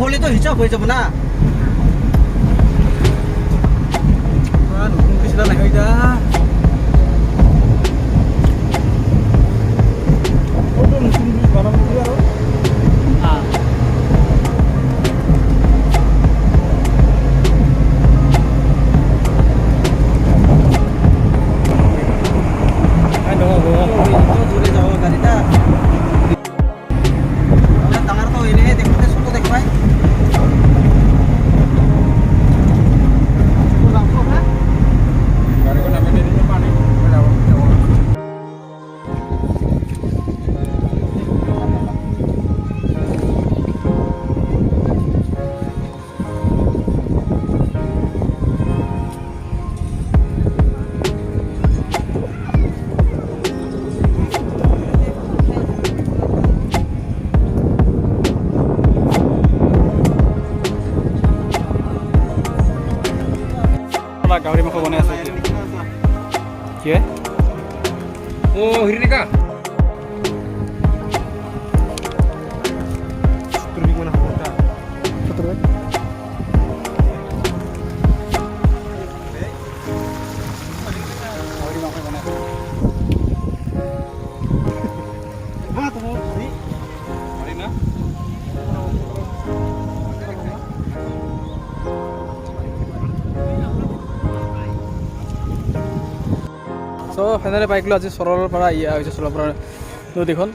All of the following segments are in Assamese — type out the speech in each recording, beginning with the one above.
হলেতো হিচাপ হয়ে যাব না নতুন কিছু নাহে এটা নতুন ব্রিজ বানাবো আৰু গাহৰি মাংস বনাই আছে কি ও হিৰিনিকা তুমি কোন হতা সত্তৰ গাহৰি মাংস বনাই আছে হা তুমি হৰি না সো ফাইনালি পাইছিলোঁ আজি চৰলৰ পৰা হৈছে চৰৰ পৰা নদীখন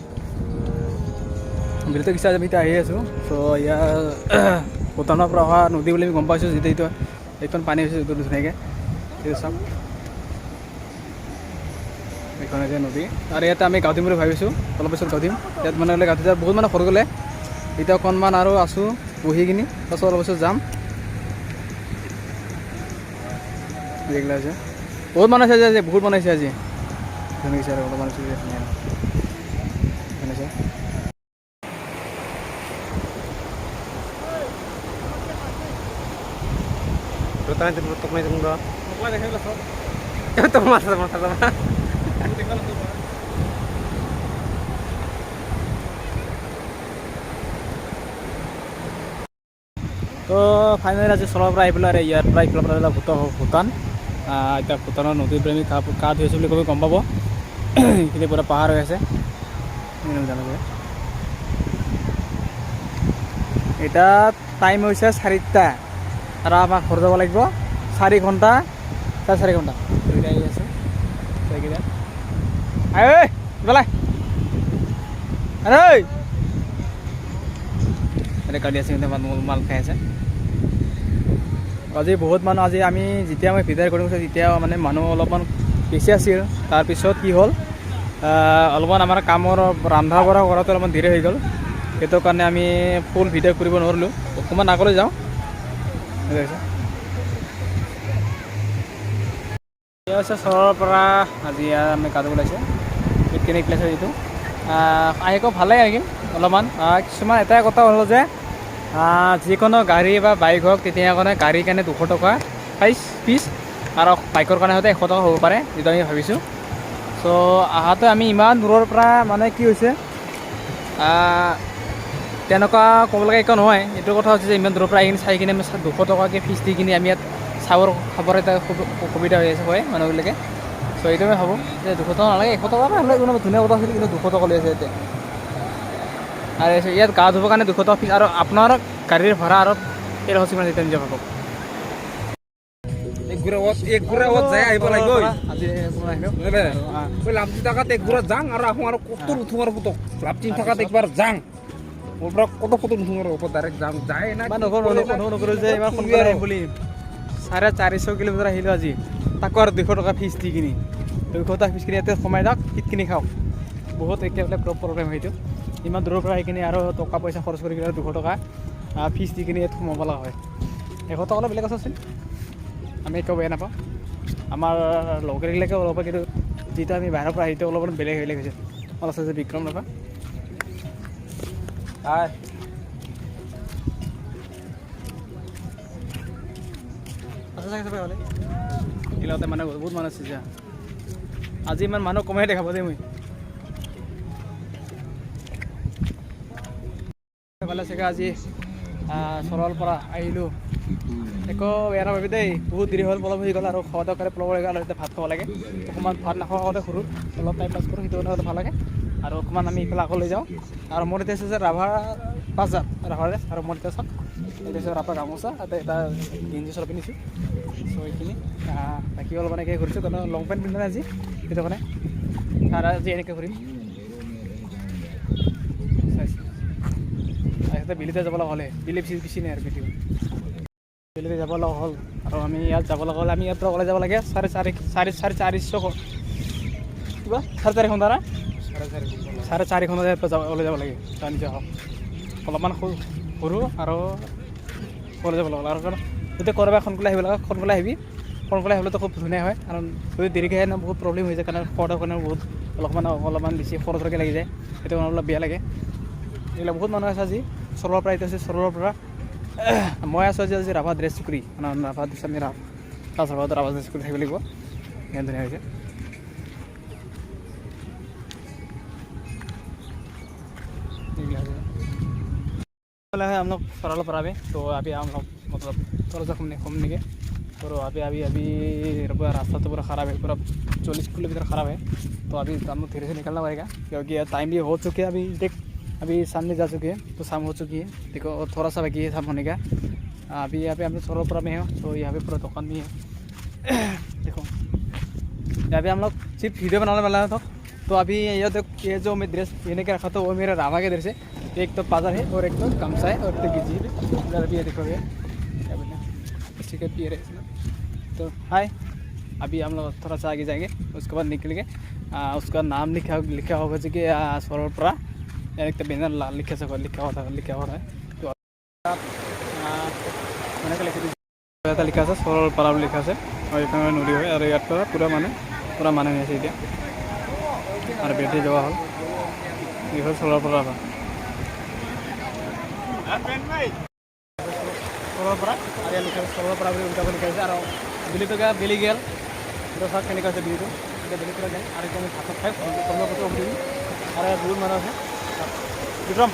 বিলতে কিছু আমি এতিয়া আহি আছোঁ চ' ইয়াৰ ভূটানৰ পৰা অহা নদী বুলি আমি গম পাইছোঁ যেতিয়া এইখন পানী হৈছে ধুনীয়াকৈ সেইটো চাওক এইখন হৈছে নদী আৰু ইয়াতে আমি গাঁৱদিম বুলি ভাবিছোঁ অলপ পিছত গাঁৱদিম ইয়াত মানে হ'লে গাঁৱত বহুত মানে সৰু গ'লে এতিয়া অকণমান আৰু আছোঁ বহি কিনি তাৰপিছত অলপ পিছত যাম এইগিলা হৈছে বহুত মানুহ আছে আজি বহুত বনাইছে আজি ধুনীয়া আৰু অলপ মানুহ বনাইছে তো ফাইনেলি আজি চৰৰ পৰা আহি পেলাই ইয়াৰ পৰা এইফালৰ পৰা ভূটান এতিয়া ভূটানৰ নদীৰ পৰা আমি গা ধুই আছোঁ বুলি ক'ব গম পাব এইখিনি পুৰা পাহাৰ হৈ আছে এতিয়া টাইম হৈছে 4টা আৰু আমাক ঘৰ যাব লাগিব 4 ঘণ্টা 4.5 ঘণ্টা দুইটা আহি আছে সেইকেইটা এনে কালি আছে কিন্তু মাল খাই আছে আজি বহুত মানুহ আজি আমি যেতিয়া মই ভিডিঅ' ৰেকৰ্ডিং কৰিছোঁ তেতিয়া মানে মানুহ অলপমান বেছি আছিল তাৰপিছত কি হ'ল অলপমান আমাৰ কামৰ ৰন্ধা বঢ়া কৰাটো অলপমান দেৰি হৈ গ'ল সেইটো কাৰণে আমি ফুল ভিডিঅ' কৰিব নোৱাৰিলোঁ অকণমান আগলৈ যাওঁ এয়া হৈছে চহৰৰ পৰা আজি আমি কাজু ওলাইছে পিকনিক প্লেচ হয় এইটো আহি আকৌ ভালেই আহিম অলপমান কিছুমান এটাই কথা হ'ল যে যিকোনো গাড়ী বা বাইক হওক তেতিয়া কাৰণে গাড়ীৰ কাৰণে 200 টকা পিচ আৰু বাইকৰ কাৰণে হয়তো 100 টকা হ'ব পাৰে যিটো আমি ভাবিছোঁ চ' আহাতে আমি ইমান দূৰৰ পৰা মানে কি হৈছে তেনেকুৱা ক'ব লগা একো নহয় এইটো কথা হৈছে যে ইমান দূৰৰ পৰা আহি চাই কিনে আমি 200 টকাকৈ ফিজ দি কিনে আমি ইয়াত খাবৰ এটা সুবিধা হৈ আছে হয় মানুহবিলাকে চ' এইটো আমি ভাবোঁ যে 200 টকা নালাগে 100 টকা হ'লে কোনো ধুনীয়া কথা আছিল কিন্তু 200 টকা লৈ আছে ইয়াতে আৰু ইয়াত গা ধুবৰ কাৰণে 200 টকা ফিজ আৰু আপোনাৰ গাড়ীৰ ভাড়া আৰু 1300 কিমান যেতিয়া নিজে ভাবক এক গুড়াত যাই আহিব লাগিব আজি লাভটি টকাত এক গুড়াত যাওঁ আৰু আহোঁ আৰু কত নুঠোঁ আৰু ফটো লাভটি টকাত একবাৰ যাওঁ মোৰ পৰা কত ফটো নুঠোঁ আৰু ওপৰত ডাইৰেক্ট যাওঁ যায় না নকৰোঁ যে ইমান সোনকালে আহিম বুলি 450 কিলোমিটাৰ আহিলোঁ আজি তাকো আৰু 200 টকা ফিজ দি কিনি 200 টকা ফিজ কিনি ইয়াতে সোমাই যাওক ফিট কিনি খাওক বহুত একেবাৰে প্ৰব্লেম সেইটো ইমান দূৰৰ পৰা আহি কিনি আৰু টকা পইচা খৰচ কৰি কিনে 200 টকা ফিজ দি কিনি ইয়াত সোমাব লগা হয় 100 টকা অলপ বেলেগ কথা আছিল আমি একো বেয়া নাপাওঁ আমাৰ লগৰবিলাকে অলপ কিন্তু যিটো আমি বাহিৰৰ পৰা আহিছোঁ অলপমান বেলেগ হৈছে অলপ আছে যে বিক্ৰম নাপা এইবিলাকতে মানে বহুত মানুহ আছে যা আজি ইমান মানুহ কমাই দেখাব দেই মই ভালে চাগে আজি চৰল পৰা আহিলোঁ একো বেয়া নাপাবি দেই বহুত দেৰি হ'ল পলম হৈ গ'ল আৰু খোৱা দৰকাৰে পলম হৈ গ'ল আৰু এতিয়া ভাত খাব লাগে অকণমান ভাত নাখোৱা আগতে সৰু অলপ টাইম পাছ কৰোঁ সেইটো কাৰণে ভাল লাগে আৰু অকণমান আমি ইফালে আকৌ লৈ যাওঁ আৰু মোৰ এতিয়া আছে যে ৰাভাৰ বাজাৰ ৰাভাৰে আৰু মোৰ এতিয়া চাওক এতিয়া ৰাভা গামোচা এটা গেঞ্জি চল পিন্ধিছোঁ চ' এইখিনি বাকী অলপ এনেকৈ ঘূৰিছোঁ কাৰণ লং পেণ্ট পিন্ধা নাই আজি সেইটো কাৰণে আৰু আজি এনেকৈ ঘূৰিম বিলিতে যাব লগা হ'লে বিলি বেছি নাই আৰু বিলিতে যাব লগা হ'ল আৰু আমি ইয়াত যাব লগা হ'লে আমি ইয়াৰ পৰা ওলাই যাব লাগে চাৰিশ কিবা 4.5 ঘণ্টা না 4.5 ঘণ্টা ইয়াৰ পৰা ওলাই যাব লাগে তাৰ নিজে হওক অলপমান সৰু আৰু ওলাই যাব লগা আৰু কাৰণ যদি ক'ৰবাত সোনকালে আহিব লাগে সোনকালে আহিলেতো খুব ধুনীয়া হয় কাৰণ যদি দেৰিকৈ আহে বহুত প্ৰব্লেম হৈ যায় কাৰণ খোৱাৰ কাৰণে বহুত অলপমান বেছি খৰচকৈ লাগি যায় সেইটো কাৰণে অলপ বেয়া লাগে এইবিলাক বহুত মানুহ আছে আজি চৰলৰ পৰা এতিয়া আছে চৰলৰ পৰা মই আছোঁ আজি ৰাভা ড্ৰেছ চুকুৰি মানে ৰাভা ড্ৰেছ আমি ৰাভা ড্ৰেছ চুকুৰি থাকিব লাগিব ইমান ধুনীয়া হৈছে है हम लोग सरल पर आवे तो अभी हम लोग मतलब थोड़ा सा घूमने के तो अभी रास्ता तो पूरा ख़राब है पूरा 40 किलोमीटर ख़राब है तो अभी हम लोग धीरे से निकलना पड़ेगा क्योंकि टाइम भी हो चुके हैं अभी सामने जा चुके हैं तो शाम हो चुकी है देखो और थोड़ा सा बाकी है शाम होने का अभी यहाँ पे हम लोग सरलपुरा में है तो यहाँ पे पूरा दुकान भी है देखो यहाँ पे हम लोग सिर्फ वीडियो बनाने वाला था तो अभी ये जो मैं ड्रेस पहने के रखा था वो मेरा राभा के ड्रेस है एक तो पाजर है और एक तो गमछा है और एक तो गिजी है इधर भी देखो ये क्या बोलते हैं स्टिकर भी है तो हाय अभी हम लोग थोड़ा सा आगे जाएंगे उसके बाद निकलेंगे उसका नाम लिखा होगा जी कि सरलपुरा एक तो बैनर लिखा हुआ है तो मैंने लिखा है सरलपुरा लिखा है और इतना नदी है और यार पूरा माने है और बेटी जवा हल ये सरलपुरा सरलपुरा और लिखा सरलपुरा उल्टा लिखा है और बिली तो क्या बिली गेल तो सब केनेका है बिली तो बिली पूरा गए और एकदम भात खाई सरलपुरा उठी और बहुत माना है विक्रम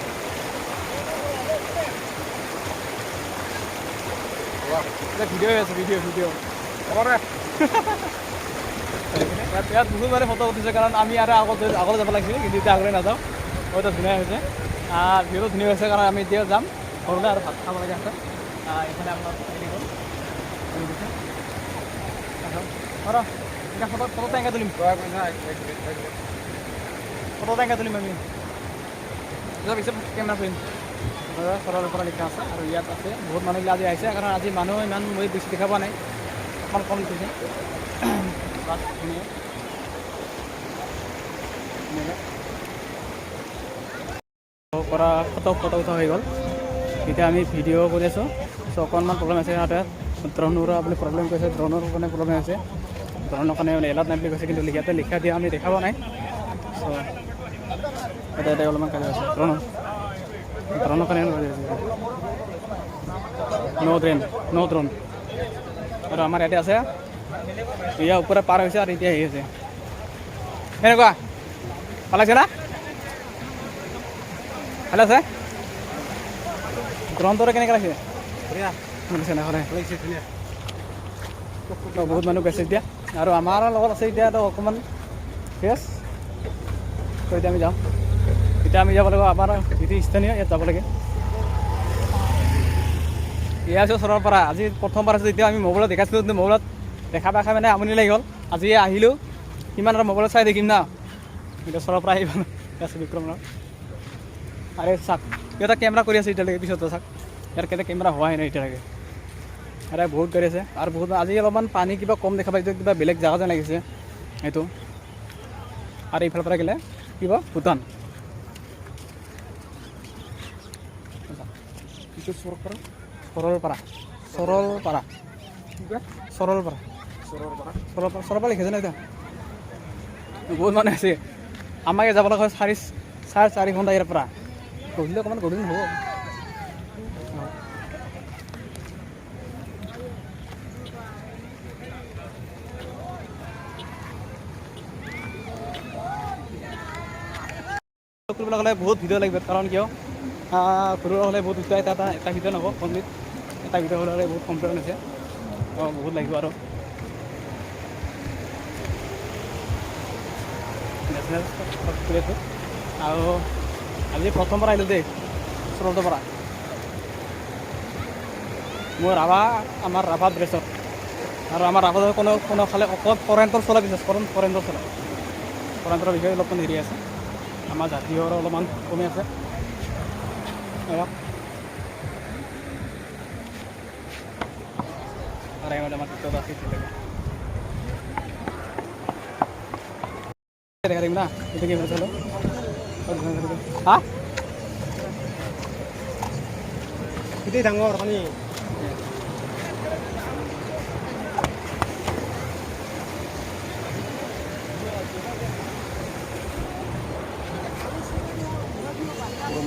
ভিডিঅ' ইয়াত বহুত মানে ফটো উঠিছে কাৰণ আমি আৰু আগলৈ যাব লাগিছিল কিন্তু এতিয়া আগলৈ নাযাওঁ হয়তো ধুনীয়া হৈছে ভিডিঅ'টো ধুনীয়া হৈছে কাৰণ আমি এতিয়া যাম ঘৰলৈ আৰু ভাত খাব লাগে আছে এইফালে আপোনাৰ ফটো টেংকা তুলিম আমি পিছত কেমেৰা তুলিম চৰলৰ পৰা লিখা আছে আৰু ইয়াত আছে বহুত মানুহবিলাক আজি আহিছে কাৰণ আজি মানুহ ইমান মই বেছি দেখা পোৱা নাই অকণমান কম লিখিছে কৰা ফটো উঠা হৈ গ'ল এতিয়া আমি ভিডিঅ' কৰি আছোঁ চ' অকণমান প্ৰব্লেম আছে সিহঁতে ড্ৰোনৰ আপুনি প্ৰব্লেম কৰিছে ড্ৰোনৰ কাৰণে প্ৰব্লেম হৈছে ড্ৰোনৰ কাৰণে মানে এলাৰ্ট নাই বুলি কৈছে কিন্তু ইয়াতে লিখা দিয়া আমি দেখা পোৱা নাই চ' এতিয়া অলপমান কালি আছে ড্ৰোনৰ কাৰণে ন' ড্ৰোন আৰু আমাৰ ইয়াতে আছে ইয়াৰ ওপৰে পাৰ হৈছে আৰু এতিয়া আহি আছে এনেকুৱা ভাল লাগিছে না ভাল আছে ড্ৰোনটো কেনেকৈ লাগিছে বহুত মানুহ গৈছে এতিয়া আৰু আমাৰ লগত আছে এতিয়াতো অকণমান ফ্ৰেছ তো এতিয়া আমি যাওঁ এতিয়া আমি যাব লাগিব আমাৰ যিটো স্থানীয় ইয়াত যাব লাগে এয়া আছোঁ চৰলপাৰা আজি প্ৰথমবাৰ আছোঁ যেতিয়া আমি মোবাইলত দেখাইছিলোঁ কিন্তু মোবাইলত দেখা মানে আমনি লাগি গ'ল আজি আহিলোঁ কিমান আৰু মোবাইলত চাই দেখিম না এতিয়া চৰলপাৰা আহিব আছে বিক্ৰম আৰে চাওক এটা কেমেৰা কৰি আছে এতিয়ালৈকে পিছতো চাওক ইয়াৰ কেতিয়া কেমেৰা হোৱাই নাই এতিয়ালৈকে আৰে বহুত কৰি আছে আৰু বহুত আজি অলপমান পানী কিবা কম দেখা পাইছোঁ কিবা বেলেগ জেগা যেন লাগিছে এইটো আৰু এইফালৰ পৰা গ'লে কিবা ভূটান সৰলপাৰা লিখিছে না এতিয়া বহুত মানুহ আছে আমাকে যাব লগা হয় 4.5 ঘণ্টা ইয়াৰ পৰা গধূলি অকণমান গধূলি হ'ব কৰিবলৈ গ'লে বহুত ভিডিঅ' লাগিব কাৰণ কিয় ঘূৰিব হ'লে বহুত উঠা এটা ভিডিঅ' নহ'ব কমপ্লিট এটা ভিডিঅ' হ'লে বহুত কমপ্লিট হৈছে বহুত লাগিব আৰু নেশ্যনেল কৰি আছোঁ আৰু আজি প্ৰথমবাৰ আহিলোঁ দেই চুৰতৰ পৰা মোৰ আমাৰ ৰাভা ড্ৰেছত আৰু আমাৰ ৰাভা কোনো ফালে অকল ফৰেণ্টৰ চলা বিশেষ ফৰেণ্টৰ চলা ফৰেণ্টৰ বিষয়ে অলপমান হেৰি আছে আমাৰ জাতীয়ৰ অলপমান কমি আছে আমাৰ ভিতৰত আছে দেখা দিম না এটা কি চলো হা Itu dangor kani.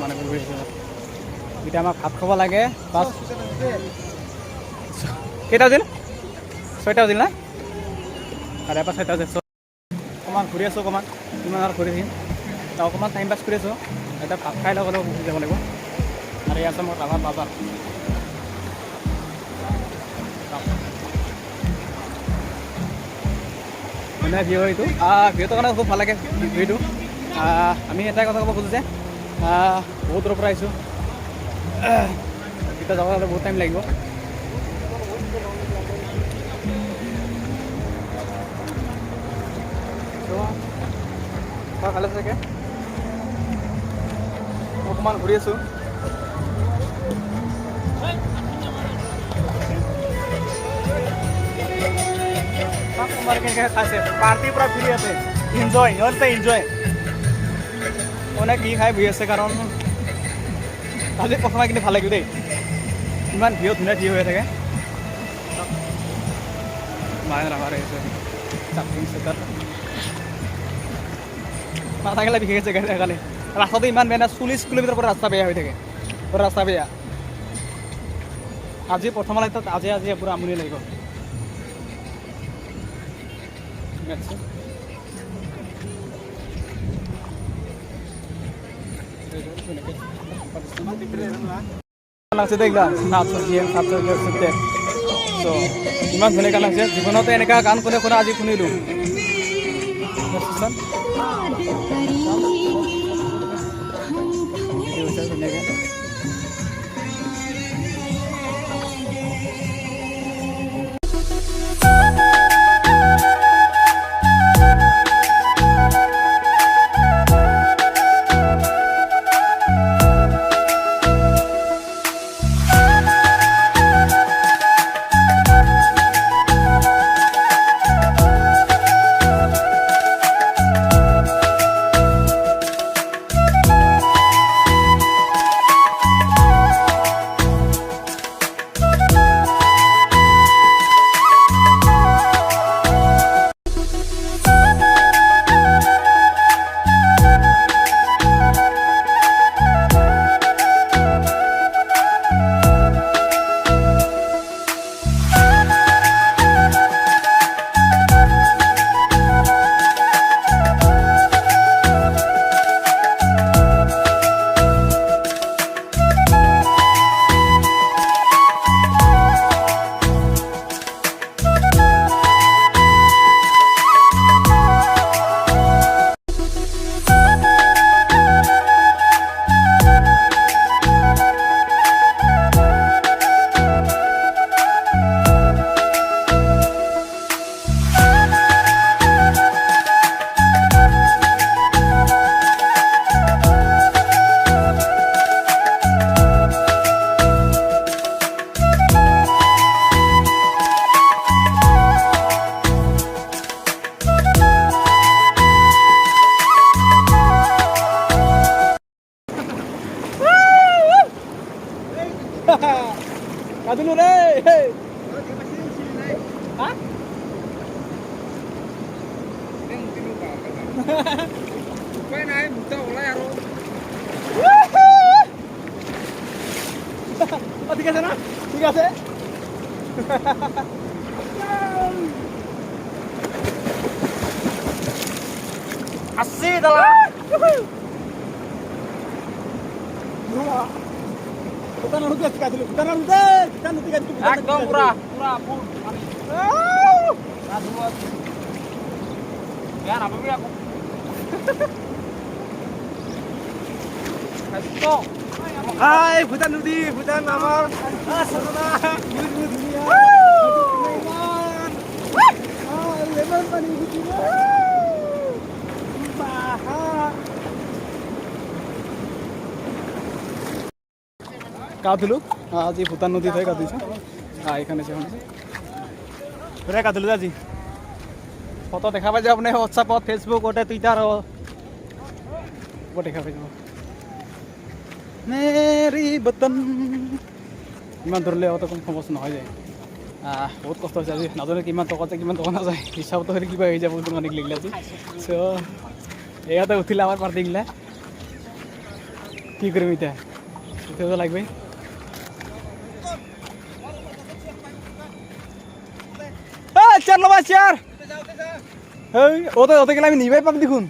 মানে এতিয়া আমাক ভাত খাব লাগে বাছ কেইটা দিন 6টা দিন না আৰু এবাৰ 6টা দিন অকণমান ঘূৰি আছোঁ অকণমান কিমান আৰু ঘূৰি থাকিম অকণমান টাইম পাছ কৰি আছোঁ এতিয়া ভাত খাই ল'বলৈ গুচি যাব লাগিব আৰু ইয়াত আছে মোৰ ৰাভাৰ বাজাৰ মানে ভিউ এইটো ভিউটোৰ কাৰণে খুব ভাল লাগে ভিউটো আমি এটাই কথা ক'ব খোজোঁ যে বহুত দূৰৰ পৰা আহিছোঁ এতিয়া যাব হ'লে বহুত টাইম লাগিব ভালে চাগে অকণমান ঘূৰি আছোঁ তোমাৰ কেনেকৈ খাইছে পাৰ্টিৰ পৰা ফ্ৰী আছে ইনজয় সিহঁতে ইনজয় মানে কি খাই বহি আছে কাৰণ আজি প্ৰথমে কিন্তু ভাল লাগিব দেই ইমান ভিউ ধুনীয়া ভিউ হৈ থাকে মায়ে ৰাভাৰ আহিছে চাপিং চেটাৰ মাথাগিলা বিশেষ আছে সেইকাৰণে ৰাস্তাটো ইমান বেয়া 40 কিলোমিটাৰ পৰা ৰাস্তা বেয়া হৈ থাকে ৰাস্তা বেয়া আজি প্ৰথম আজি পুৰা আমনি লাগিব লাগছে দেখলা 770 so ইমান ধুনীয়া গান আছে জীৱনতে এনেকুৱা গান কোনে কোনে আজি শুনিলোঁ Kadulu deh. Hah? Quay này một tàu lại rồi. ঠিক আছে না ঠিক আছে আসছি দাদা ভূটানৰ নদী আছে গাইছিলো ভূটানৰ নদী গাইছিলো একদম পুরা পুরা ফুল পানি না ধুয়া বেয়া নাপাবি আকৌ তো হাই ভূটান নদী ভূটান আমাৰ সদনা ধুনীয়া লেমন পানী গা ধুলো আজি ভূটান নদীতে গা ধুইছোঁ এখানে গা ধুলো আজি ফটো দেখা পাই যাব আপুনি হোৱাটছআপত ফেচবুকতে টুইটাৰ দেখা পাই যাব মেৰি বতন ইমান ধৰিলে অত কম সমস্যা নহয় যায় বহুত কষ্ট হৈছে আজি নাজানো কিমান টকা যায় কিমান টকা নাযায় হিচাপতো হ'লে কিবা হৈ যাব মানে লিখিলে আজি চ' ইয়াতে উঠিলে আমাৰ পাৰ্টিগিলা কি কৰিম এতিয়া উঠিব লাগবে চেয়াৰ লবা চেয়াৰ ওতে গেলে আমি নিবাই পাম দেখুন